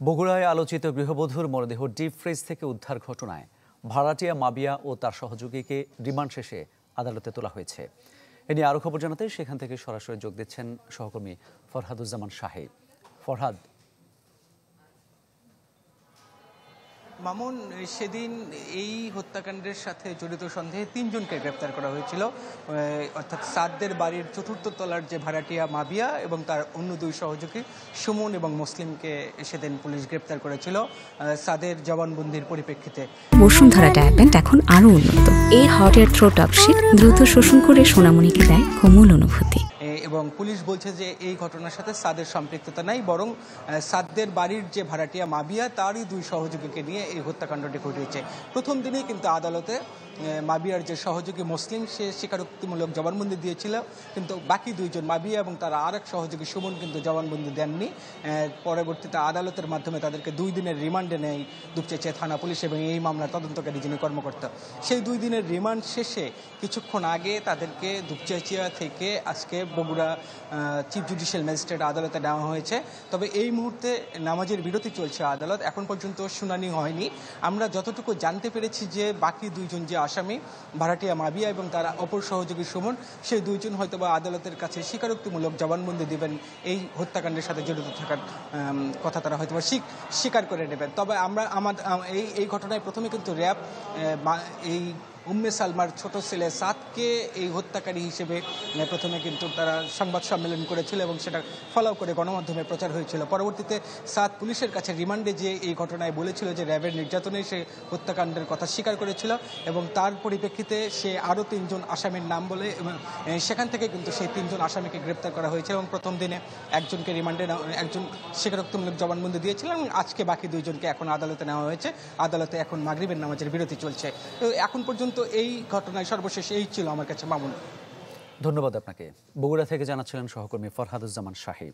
বগুড়ায় আলোচিত গৃহবধূর মরদেহ ডিপ ফ্রিজ থেকে উদ্ধার ঘটনায় ভাড়াটিয়া মাবিয়া ও তার সহযোগীকে রিমান্ড শেষে আদালতে তোলা হয়েছে। এ নিয়ে আরও খবর জানাতে সেখান থেকে সরাসরি যোগ দিচ্ছেন সহকর্মী ফরহাদুজ্জামান শাহী। ফরহাদ, মামুন, সেদিন এই হত্যাকাণ্ডের সাথে জড়িত সন্দেহে তিনজনকে গ্রেপ্তার করা হয়েছিল। অর্থাৎ সাদদের বাড়ির চতুর্থ তলার যে ভাড়াটিয়া মাবিয়া এবং তার অন্য দুই সহযোগী সুমন এবং মুসলিমকে সেদিন পুলিশ গ্রেপ্তার করেছিল সাদের জবানবন্দির পরিপ্রেক্ষিতে। বসুন্ধরা ডায়াপেন্ট এখন আরো উন্নত। এই হট এয়ার থ্রো টপশিট দ্রুত শোষণ করে সোনামণিকে দেয় কোমল অনুভূতি। এবং পুলিশ বলছে যে এই ঘটনার সাথে সাদের সম্পৃক্ততা নাই, বরং সাদদের বাড়ির যে ভাড়াটিয়া মাবিয়া তারই দুই সহযোগীকে নিয়ে এই হত্যাকাণ্ডটি ঘটিয়েছে। প্রথম দিনেই কিন্তু আদালতে মাবিয়ার যে সহযোগী মুসলিম সে স্বীকারোক্তিমূলক জবানবন্দি দিয়েছিল, কিন্তু বাকি দুইজন মাবিয়া এবং তার আরেক সহযোগী সুমন কিন্তু জবানবন্দি দেননি। পরবর্তীতে আদালতের মাধ্যমে তাদেরকে 2 দিনের রিমান্ডে নেয় দুপচাঁচিয়া থানা পুলিশ এবং এই মামলার তদন্তকারী যিনি কর্মকর্তা। সেই 2 দিনের রিমান্ড শেষে কিছুক্ষণ আগে তাদেরকে দুপচাঁচিয়া থেকে আজকে বগুড়া চিফ জুডিশিয়াল ম্যাজিস্ট্রেট আদালতে নেওয়া হয়েছে। তবে এই মুহূর্তে নামাজের বিরতি চলছে আদালত, এখন পর্যন্ত শুনানি হয়নি। আমরা যতটুকু জানতে পেরেছি যে বাকি দুইজন যে আসামি ভাড়াটিয়া মাবিয়া এবং তার অপর সহযোগী সুমন, সেই দুইজন হয়তোবা আদালতের কাছে স্বীকারোক্তিমূলক জবানবন্দি দেবেন, এই হত্যাকাণ্ডের সাথে জড়িত থাকার কথা তারা হয়তোবা স্বীকার করে নেবেন। তবে আমরা এই ঘটনায় প্রথমে কিন্তু র্যাব এই উম্মে সালমার ছোট ছেলে সাদকে এই হত্যাকারী হিসেবে প্রথমে কিন্তু তারা সংবাদ সম্মেলন করেছিল এবং সেটা ফলো করে গণমাধ্যমে প্রচার হয়েছিল। পরবর্তীতে সাদ পুলিশের কাছে রিমান্ডে যে এই ঘটনায় বলেছিল যে র্যাবের নির্যাতনে সে হত্যাকাণ্ডের কথা স্বীকার করেছিল এবং তার পরিপ্রেক্ষিতে সে আরও 3 জন আসামির নাম বলে এবং সেখান থেকে কিন্তু সেই 3 জন আসামিকে গ্রেপ্তার করা হয়েছে এবং প্রথম দিনে একজনকে রিমান্ডে একজন স্বীকারোক্তিমূলক জবানবন্দি দিয়েছিলেন এবং আজকে বাকি 2 জনকে এখন আদালতে নেওয়া হয়েছে। আদালতে এখন মাগরিবের নামাজের বিরতি চলছে। তো এখন পর্যন্ত এই ঘটনায় সর্বশেষ এই ছিল আমার কাছে মামুন। ধন্যবাদ আপনাকে। বগুড়া থেকে জানাচ্ছিলেন সহকর্মী ফরহাদুজ্জামান শাহী।